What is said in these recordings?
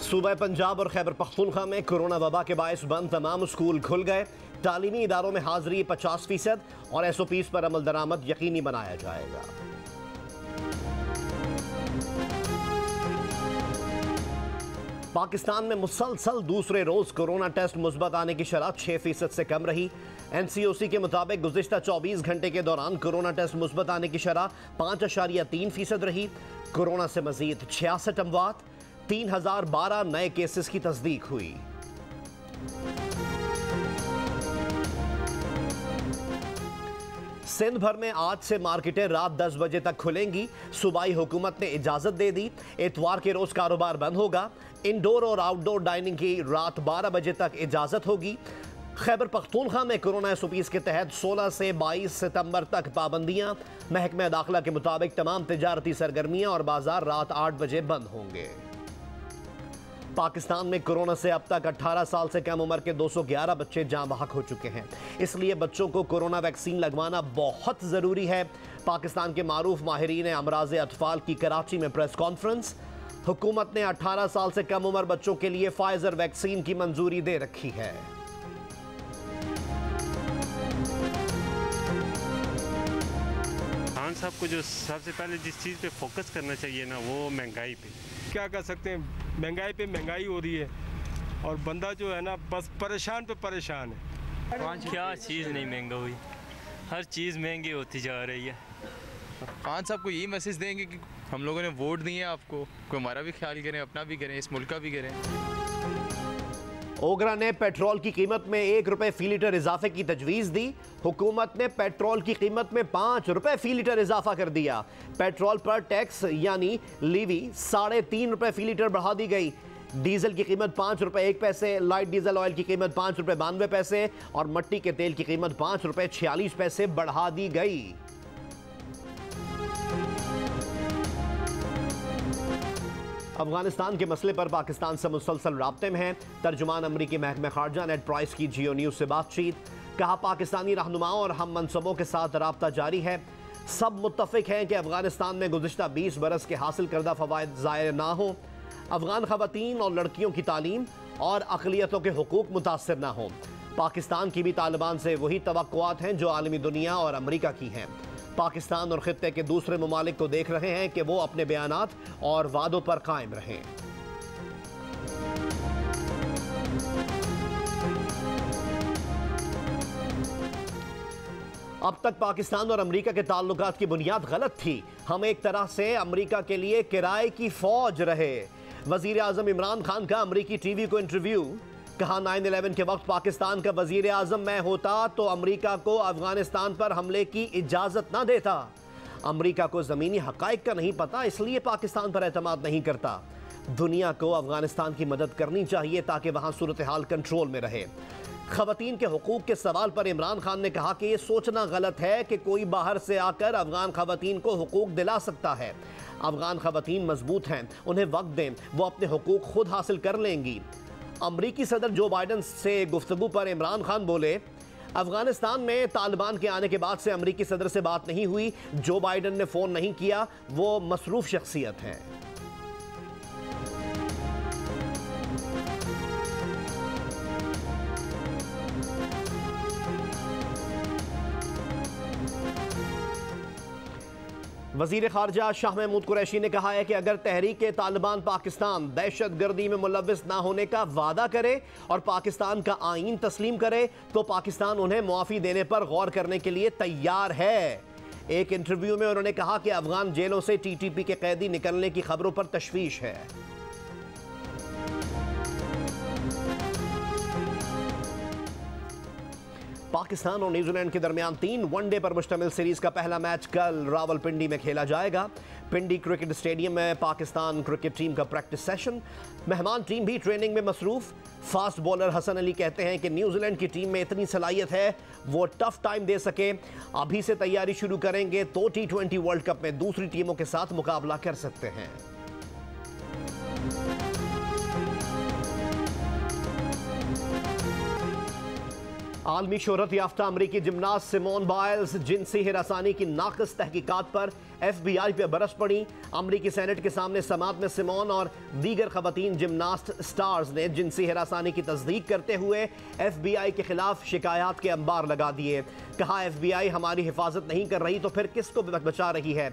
सूबा पंजाब और खैबर पख्तूनख्वा में कोरोना वबा के बायस बंद तमाम स्कूल खुल गए। तालीमी इदारों में हाजिरी 50% और SOPs पर अमल दरामद यकीनी बनाया जाएगा। पाकिस्तान में मुसलसल दूसरे रोज कोरोना टेस्ट मुस्बत आने की शरह 6% से कम रही। NCOC के मुताबिक गुज़िश्ता 24 घंटे के दौरान कोरोना टेस्ट मुस्बत आने की शरह 5.3% रही। कोरोना से मजीद 66 अमवात, 3012 नए केसेस की तस्दीक हुई। सिंध भर में आज से मार्केटें रात 10 बजे तक खुलेंगी। सूबाई हुकूमत ने इजाजत दे दी। इतवार के रोज कारोबार बंद होगा। इंडोर और आउटडोर डाइनिंग की रात 12 बजे तक इजाजत होगी। खैबर पख्तूनख्वा में कोरोना SOPs के तहत 16 से 22 सितंबर तक पाबंदियां। महकमा दाखिला के मुताबिक तमाम तिजारती सरगर्मियां और बाजार रात 8 बजे बंद होंगे। पाकिस्तान में कोरोना से अब तक 18 साल से कम उम्र के 211 बच्चे जाँ बहक हो चुके हैं। इसलिए बच्चों को कोरोना वैक्सीन लगवाना बहुत ज़रूरी है। पाकिस्तान के मारूफ माहिरीन अमराज अतफाल की कराची में प्रेस कॉन्फ्रेंस। हुकूमत ने 18 साल से कम उम्र बच्चों के लिए फाइजर वैक्सीन की मंजूरी दे रखी है। खान साहब को जो सबसे पहले जिस चीज़ पे फोकस करना चाहिए ना, वो महंगाई पे। क्या कर सकते हैं, महंगाई पे महंगाई हो रही है और बंदा जो है ना बस परेशान पे परेशान है। क्या चीज़ नहीं महंगा हुई, हर चीज़ महंगी होती जा रही है। खान साहब को यही मैसेज देंगे कि हम लोगों ने वोट दिए आपको, कोई हमारा भी ख्याल करें, अपना भी करें, इस मुल्क का भी करें। ओगरा ने पेट्रोल की कीमत में 1 रुपए फी लीटर इजाफे की तजवीज़ दी। हुकूमत ने पेट्रोल की कीमत में 5 रुपए फी लीटर इजाफा कर दिया। पेट्रोल पर टैक्स यानी लीवी 3.5 रुपए फी लीटर बढ़ा दी गई। डीजल की कीमत 5 रुपए 1 पैसे, लाइट डीजल ऑयल की कीमत 5 रुपए 92 पैसे और मट्टी के तेल की कीमत 5 रुपए 46 पैसे बढ़ा दी गई। अफगानिस्तान के मसले पर पाकिस्तान से मुसलसल राब्ते में है। तर्जुमान अमरीकी महकमा खारजा नेड प्राइस की जियो न्यूज़ से बातचीत। कहा, पाकिस्तानी रहनुमाओं और हम मनसबों के साथ राब्ता जारी है। सब मुत्तफिक हैं कि अफगानिस्तान में गुज़िश्ता 20 बरस के हासिल करदा फ़वाइद ज़ाया ना हो। अफगान ख़वातीन और लड़कियों की तालीम और अक़लियतों के हुकूक मुतासर ना हों। पाकिस्तान की भी तालिबान से वही तवक्कुआत हैं जो आलमी दुनिया और अमरीका की हैं। पाकिस्तान और खित्ते के दूसरे ममालिक को देख रहे हैं कि वो अपने बयानात और वादों पर कायम रहें। अब तक पाकिस्तान और अमरीका के ताल्लुकात की बुनियाद गलत थी। हम एक तरह से अमरीका के लिए किराए की फौज रहे। वजीर आजम इमरान खान का अमरीकी टीवी को इंटरव्यू। कहा, 9/11 के वक्त पाकिस्तान का वजीर आजम मैं होता तो अमरीका को अफगानिस्तान पर हमले की इजाज़त ना देता। अमरीका को ज़मीनी हक़ाइक़ का नहीं पता, इसलिए पाकिस्तान पर एतमाद नहीं करता। दुनिया को अफगानिस्तान की मदद करनी चाहिए ताकि वहाँ सूरत हाल कंट्रोल में रहे। ख़वातीन के हुकूक के सवाल पर इमरान खान ने कहा कि ये सोचना गलत है कि कोई बाहर से आकर अफगान ख़वातीन को हुकूक दिला सकता है। अफगान ख़वातीन मजबूत हैं, उन्हें वक्त दें, वो अपने हुकूक खुद हासिल कर लेंगी। अमरीकी सदर जो बाइडन से गुफ्तगू पर इमरान खान बोले, अफगानिस्तान में तालिबान के आने के बाद से अमरीकी सदर से बात नहीं हुई। जो बाइडन ने फ़ोन नहीं किया, वो मसरूफ़ शख्सियत हैं। वज़ीर ख़ारजा शाह महमूद कुरैशी ने कहा है कि अगर तहरीक तालिबान पाकिस्तान दहशत गर्दी में मुलव्विस ना होने का वादा करे और पाकिस्तान का आईन तस्लीम करे तो पाकिस्तान उन्हें मुआफ़ी देने पर गौर करने के लिए तैयार है। एक इंटरव्यू में उन्होंने कहा कि अफगान जेलों से TTP के कैदी निकलने की खबरों पर तशवीश है। पाकिस्तान और न्यूजीलैंड के दरमियान 3 वनडे पर मुश्तमिल सीरीज का पहला मैच कल रावलपिंडी में खेला जाएगा। पिंडी क्रिकेट स्टेडियम में पाकिस्तान क्रिकेट टीम का प्रैक्टिस सेशन। मेहमान टीम भी ट्रेनिंग में मसरूफ। फास्ट बॉलर हसन अली कहते हैं कि न्यूजीलैंड की टीम में इतनी सलाहियत है वो टफ टाइम दे सके। अभी से तैयारी शुरू करेंगे तो T20 वर्ल्ड कप में दूसरी टीमों के साथ मुकाबला कर सकते हैं। आलमी शोहरत याफ्ता अमरीकी जिमनास्ट सिमोन बाइल्स जिनसी हिरासानी की नाक़िस तहकीकात पर FBI पे बरस पड़ी। अमरीकी सेनेट के सामने समात में सिमोन और दीगर खवातीन जिमनास्ट स्टार्स ने जिनसी हिरासानी की तस्दीक करते हुए FBI के खिलाफ शिकायत के अंबार लगा दिए। कहा FBI हमारी हिफाजत नहीं कर रही तो फिर किसको बचा रही है।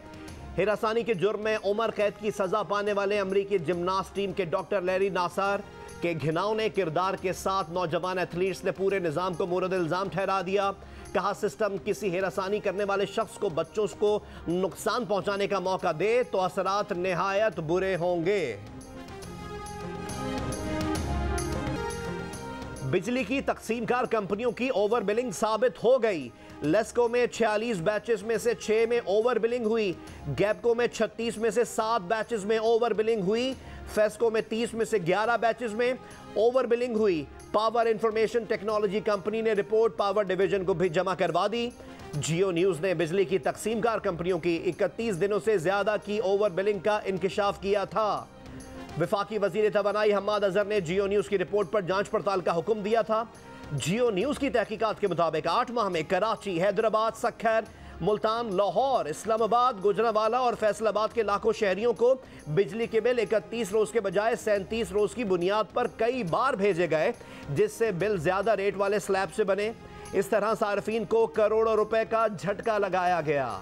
हिरासानी के जुर्म में उम्र कैद की सजा पाने वाले अमरीकी जिमनास्ट टीम के डॉक्टर लैरी नासर के घिनौने किरदार के साथ नौजवान एथलीट्स ने पूरे निज़ाम को मुरद इल्ज़ाम ठहरा दिया। कहा सिस्टम किसी हिरासानी करने वाले शख्स को बच्चों को नुकसान पहुंचाने का मौका दे तो असरात निहायत बुरे होंगे। बिजली की तकसीमकार कंपनियों की ओवर बिलिंग साबित हो गई। लेस्को में 46 बैचेस में से 6 में ओवर बिलिंग हुई। गैपको में 36 में से 7 बैचेस में ओवर बिलिंग हुई। फेस्को में 30 में से 11 बैचेस में ओवर बिलिंग हुई। पावर इंफॉर्मेशन टेक्नोलॉजी कंपनी ने रिपोर्ट पावर डिवीजन को भी जमा करवा दी। जियो न्यूज ने बिजली की तकसीमकार कंपनियों की 31 दिनों से ज्यादा की ओवर बिलिंग का इंकिशाफ किया था। वफाकी वजीर तवानाई हम्माद अजहर ने जियो न्यूज की रिपोर्ट पर जांच पड़ताल का हुक्म दिया था। जियो न्यूज की तहकीकात के मुताबिक 8 माह में कराची, हैदराबाद, सक्खर, मुल्तान, लाहौर, इस्लामाबाद, गुजरांवाला और फैसलाबाद के लाखों शहरियों को बिजली के बिल 31 रोज के बजाय 37 रोज की बुनियाद पर कई बार भेजे गए, जिससे बिल ज्यादा रेट वाले स्लैब से बने। इस तरह सार्फिन को करोड़ों रुपए का झटका लगाया गया।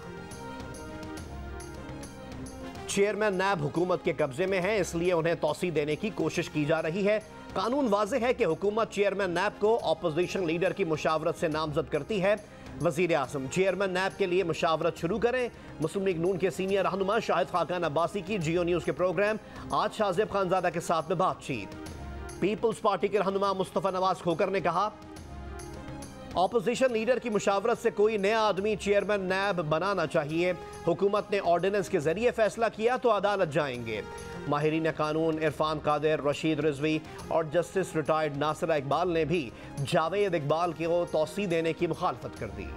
चेयरमैन नैब हुकूमत के कब्जे में है, इसलिए उन्हें तौसी देने की कोशिश की जा रही है। कानून वाज़ेह है कि हुकूमत चेयरमैन नैब को अपोजिशन लीडर की मुशावरत से नामजद करती है। वज़ीर आज़म चेयरमैन नैब के लिए मुशावरत शुरू करें। मुस्लिम लीग नून के सीनियर रहनुमा शाहिद खाकान अब्बासी की जियो न्यूज़ के प्रोग्राम आज शाहज़ेब खानज़ादा के साथ में बातचीत। पीपल्स पार्टी के रहनुमा मुस्तफ़ा नवाज खोकर ने कहा ऑपोजिशन लीडर की मुशावरत से कोई नया आदमी चेयरमैन नैब बनाना चाहिए। हुकूमत ने ऑर्डिनेंस के जरिए फैसला किया तो अदालत जाएंगे। माहिरीन कानून इरफान कादिर, रशीद रिजवी और जस्टिस रिटायर्ड नासिरा इकबाल ने भी जावेद इकबाल को तौसी देने की मुखालफत कर दी।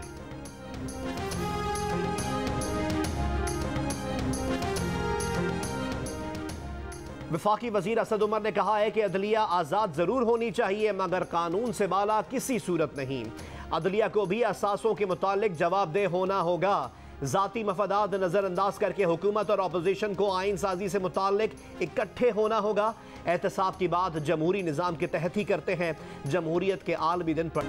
वफाकी वजीर असद उमर ने कहा है कि अदलिया आज़ाद ज़रूर होनी चाहिए मगर कानून से बाला किसी सूरत नहीं। अदलिया को भी असासों के मुतालिक जवाबदेह होना होगा। ज़ाती मफादात नज़रअंदाज करके हुकूमत और अपोजिशन को आइन साजी से मुतालिक इकट्ठे होना होगा। एहतसाब की बात जमहूरी निज़ाम के तहत ही करते हैं। जमहूरियत के आलमी दिन पर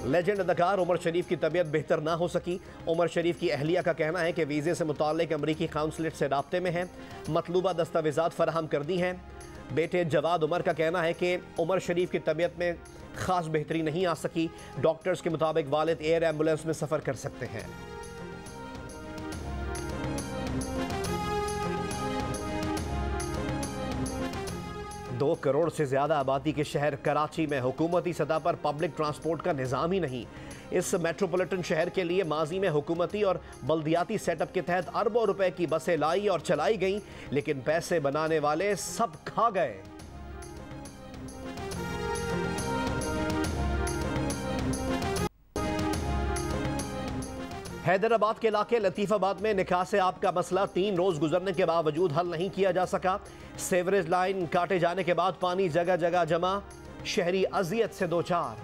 लेजेंड अदाकार उमर शरीफ की तबीयत बेहतर ना हो सकी। उमर शरीफ की अहलिया का कहना है कि वीज़े से मुताल्लिक अमरीकी काउंसलेट से राब्ते में है, मतलूबा दस्तावेज़ात फराहम कर दी हैं। बेटे जवाद उमर का कहना है कि उमर शरीफ की तबीयत में ख़ास बेहतरी नहीं आ सकी। डॉक्टर्स के मुताबिक वालिद एयर एम्बुलेंस में सफ़र कर सकते हैं। दो करोड़ से ज्यादा आबादी के शहर कराची में हुकूमती सतह पर पब्लिक ट्रांसपोर्ट का निज़ाम ही नहीं। इस मेट्रोपॉलिटन शहर के लिए माजी में हुकूमती और बल्दियाती सेटअप के तहत अरबों रुपए की बसें लाई और चलाई गईं, लेकिन पैसे बनाने वाले सब खा गए। हैदराबाद के इलाके लतीफ़ाबाद में निकाह से आपका मसला 3 रोज गुजरने के बावजूद हल नहीं किया जा सका। सेवरेज लाइन काटे जाने के बाद पानी जगह जगह जमा, शहरी अजियत से दो चार।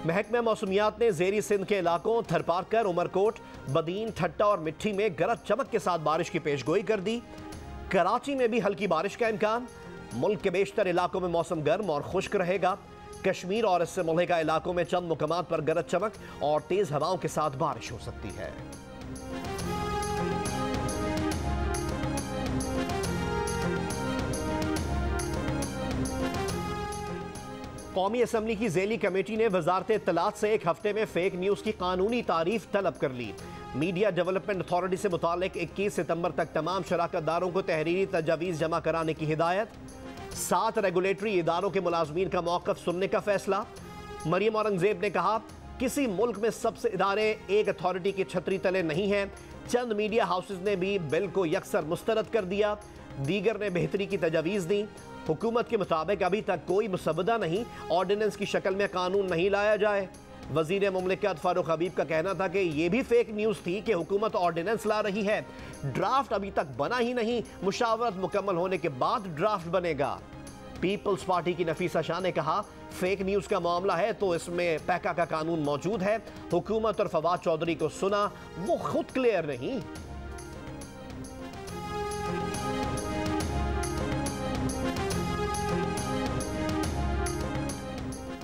महकमा मौसमियात ने ज़ेरी सिंध के इलाकों थरपारकर, उमरकोट, बदीन, ठट्टा और मिट्टी में गरज चमक के साथ बारिश की पेशगोई कर दी। कराची में भी हल्की बारिश का इम्कान। मुल्क के बेशतर इलाकों में मौसम गर्म और खुश्क रहेगा। कश्मीर और इससे मुल्हिका इलाकों में चंद मुकामात पर गरज चमक और तेज हवाओं के साथ बारिश हो सकती है। कौमी असम्बली की ज़ेली कमेटी ने वजारत इत्तलात से 1 हफ्ते में फेक न्यूज़ की कानूनी तारीफ तलब कर ली। मीडिया डेवलपमेंट अथॉरिटी से मुतालिक 21 सितंबर तक तमाम शराकतदारों को तहरीरी तजावीज़ जमा कराने की हिदायत। 7 रेगुलेटरी इदारों के मुलाजमीन का मौक़िफ़ सुनने का फैसला। मरियम औरंगजेब ने कहा किसी मुल्क में सबसे इदारे एक अथॉरिटी की छतरी तले नहीं हैं। चंद मीडिया हाउसेज ने भी बिल को यकसर मुस्तरद कर दिया, दीगर ने बेहतरी की तजावीज़ दी। हुकूमत के मुताबिक अभी तक कोई मुसवदा नहीं, ऑर्डिनेंस की शक्ल में कानून नहीं लाया जाए। वजीर मुमलिकत फारूक हबीब का कहना था कि यह भी फेक न्यूज़ थी कि हुकूमत ऑर्डिनेंस ला रही है, ड्राफ्ट अभी तक बना ही नहीं, मुशावरत मुकम्मल होने के बाद ड्राफ्ट बनेगा। पीपल्स पार्टी की नफीसा शाह ने कहा, फेक न्यूज़ का मामला है तो इसमें पैका का कानून मौजूद है, हुकूमत और फवाद चौधरी को सुना, वो खुद क्लियर नहीं।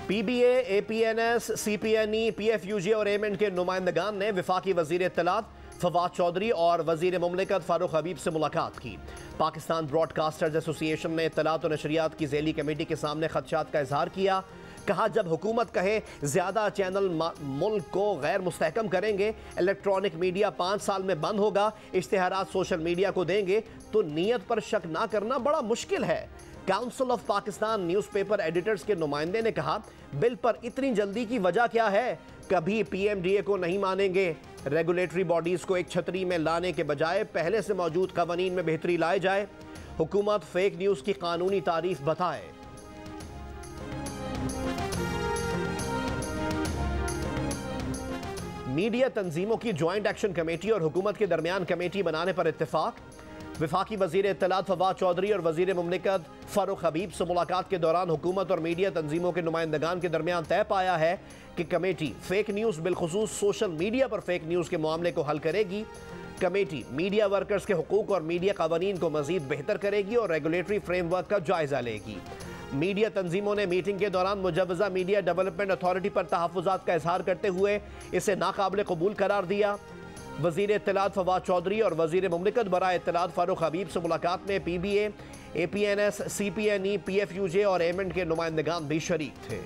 पीबीए, एपीएनएस, सीपीएनई, पीएफयूजे और एमेंट के नुमाइंदगान ने वफाकी वजीर इत्तलात फवाद चौधरी और वजीर मुमलिकत फारूक हबीब से मुलाकात की। पाकिस्तान ब्रॉडकास्टर्स एसोसिएशन ने इत्तलात और नशरियात की ज़ैली कमेटी के सामने खदशात का इजहार किया। कहा, जब हुकूमत कहे ज़्यादा चैनल मुल्क को गैर मुस्तहकम करेंगे, इलेक्ट्रॉनिक मीडिया 5 साल में बंद होगा, इश्तिहारात सोशल मीडिया को देंगे, तो नीयत पर शक ना करना बड़ा मुश्किल है। Council of Pakistan newspaper editors के नुमाइंदे ने कहा, बिल पर इतनी जल्दी की वजह क्या है? कभी पीएमडीए को नहीं मानेंगे। रेगुलेटरी बॉडीज को एक छतरी में लाने के बजाय पहले से मौजूद कवानीन में बेहतरी लाए जाए। हुकूमत फेक न्यूज़ की कानूनी तारीफ बताए। मीडिया तंजीमों की ज्वाइंट एक्शन कमेटी और हुकूमत के दरमियान कमेटी बनाने पर इत्तेफाक। वफाकी वजीर इत्तलात फवाद चौधरी और वजीर मुमलिकत फारूक हबीब से मुलाकात के दौरान हुकूमत और मीडिया तंजीमों के नुमाइंदगान के दरमियान तय पाया है कि कमेटी फेक न्यूज़ बिलखुसूस सोशल मीडिया पर फेक न्यूज़ के मामले को हल करेगी। कमेटी मीडिया वर्कर्स के हुकूक और मीडिया कवानीन को मजीद बेहतर करेगी और रेगुलेटरी फ्रेमवर्क का जायजा लेगी। मीडिया तंजीमों ने मीटिंग के दौरान मुजव्वज़ा मीडिया डेवलपमेंट अथॉरिटी पर तहफ़्फ़ुज़ात का इजहार करते हुए इसे नाकाबिल कबूल करार दिया। वज़ीर इत्तलात फवाद चौधरी और वज़ीर मुमलिकत बराए इत्तलात फारूक हबीब से मुलाकात में पीबीए, एपीएनएस, सीपीएनई, पीएफयूजे और एमेंट के नुमाइंदगान भी शरीक थे।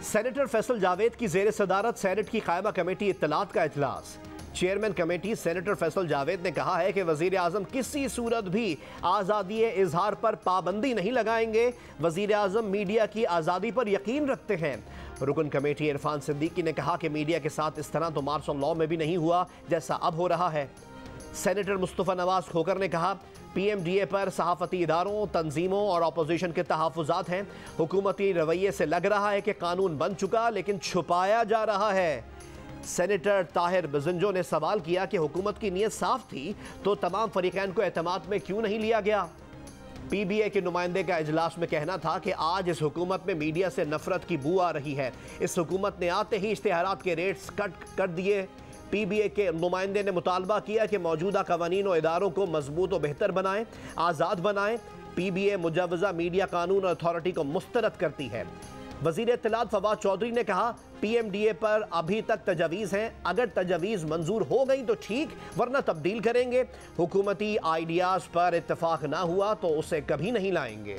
सेनेटर फैसल जावेद की ज़ेर सदारत सेनेट की कायमा कमेटी इत्तलात का इजलास। Chairman committee senator Faisal Javed ने कहा है कि वजीर आजम किसी सूरत भी आज़ादी इजहार पर पाबंदी नहीं लगाएंगे। वजीर आजम मीडिया की आज़ादी पर यकीन रखते हैं। रुकन कमेटी इरफान सिद्दीकी ने कहा कि मीडिया के साथ इस तरह तो मार्शल लॉ में भी नहीं हुआ जैसा अब हो रहा है। सेनेटर मुस्तफ़ा नवाज खोकर ने कहा, पीएमडीए पर सहाफ़ती इदारों, तंजीमों और अपोजिशन के तहफ़्फ़ुज़ात हैं। हुकूमती रवैये से लग रहा है कि कानून बन चुका लेकिन छुपाया जा रहा है। सेनेटर ताहिर बजंजो ने सवाल किया कि हुकूमत की नीयत साफ थी तो तमाम फरीक़ैन को एतमाद में क्यों नहीं लिया गया। पीबीए के नुमाइंदे का इजलास में कहना था कि आज इस हुकूमत में मीडिया से नफरत की बू आ रही है। इस हुकूमत ने आते ही इश्तिहारात के रेट्स कट कर दिए। पीबीए के नुमाइंदे ने मुतालबा किया कि मौजूदा कवानीन और इदारों को मजबूत और बेहतर बनाएं, आज़ाद बनाएं। पीबीए मुजव्वज़ा मीडिया कानून अथॉरिटी को मुस्तरद करती है। वज़ीर इत्तलात फवाद चौधरी ने कहा, पीएमडीए पर अभी तक तजावीज़ हैं, अगर तजावीज़ मंजूर हो गई तो ठीक, वरना तब्दील करेंगे। हुकूमती आइडियाज़ पर इत्तफाक ना हुआ तो उसे कभी नहीं लाएंगे।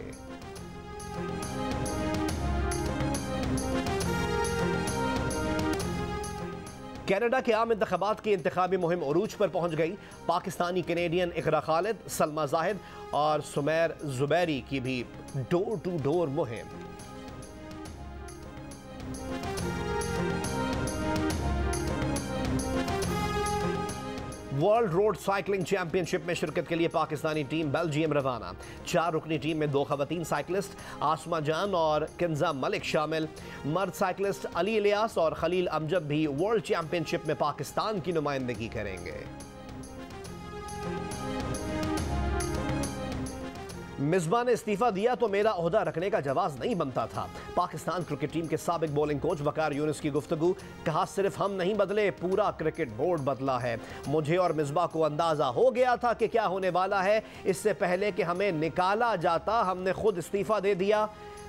कनाडा के आम इंतखाबात की इंतखाबी मुहिम उरूज पर पहुंच गई। पाकिस्तानी कैनेडियन इकरा खालिद, सलमा जाहिद और सुमैर जुबैरी की भी डोर टू डोर मुहिम। वर्ल्ड रोड साइकिलिंग चैंपियनशिप में शिरकत के लिए पाकिस्तानी टीम बेल्जियम रवाना। 4 रुकनी टीम में 2 खवातीन साइकिलिस्ट आसमा जान और किंजा मलिक शामिल। मर्द साइकिलिस्ट अली इलियास और खलील अमजद भी वर्ल्ड चैंपियनशिप में पाकिस्तान की नुमाइंदगी करेंगे। मिसबा ने इस्तीफा दिया तो मेरा ओहदा रखने का जवाब नहीं बनता था। पाकिस्तान क्रिकेट टीम के साबिक बॉलिंग कोच वकार यूनुस की गुफ्तगू। कहा, सिर्फ हम नहीं बदले, पूरा क्रिकेट बोर्ड बदला है। मुझे और मिसबा को अंदाजा हो गया था कि क्या होने वाला है। इससे पहले कि हमें निकाला जाता हमने खुद इस्तीफा दे दिया।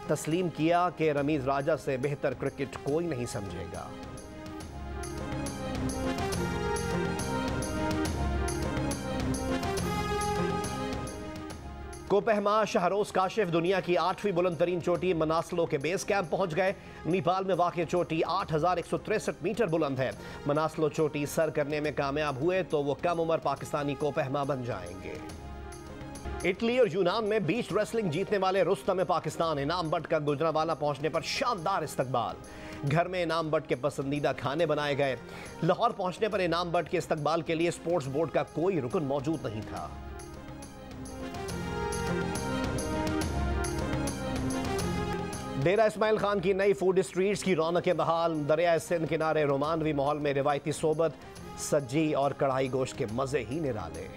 तस्लीम किया कि रमीज राजा से बेहतर क्रिकेट कोई नहीं समझेगा। कोपहमा शाहरोज काशिफ दुनिया की 8वीं बुलंद तरीन चोटी मनासलो के बेस कैंप पहुंच गए। नेपाल में वाक़ चोटी 8163 मीटर बुलंद है। मनासलो चोटी सर करने में कामयाब हुए तो वो कम उम्र पाकिस्तानी कोपहमा बन जाएंगे। इटली और यूनान में बीच रेसलिंग जीतने वाले रुस्तम पाकिस्तान इनाम बट का गुजरांवाला पहुंचने पर शानदार इस्तकबाल। घर में इनाम बट के पसंदीदा खाने बनाए गए। लाहौर पहुंचने पर इनाम बट के इस्तकबाल के लिए स्पोर्ट्स बोर्ड का कोई रुकन मौजूद नहीं था। डेरा इस्माइल खान की नई फूड स्ट्रीट्स की रौनकें बहाल। दरिया सिंध किनारे रोमानवी माहौल में रिवायती सोबत, सज्जी और कढ़ाई गोश्त के मजे ही निराले।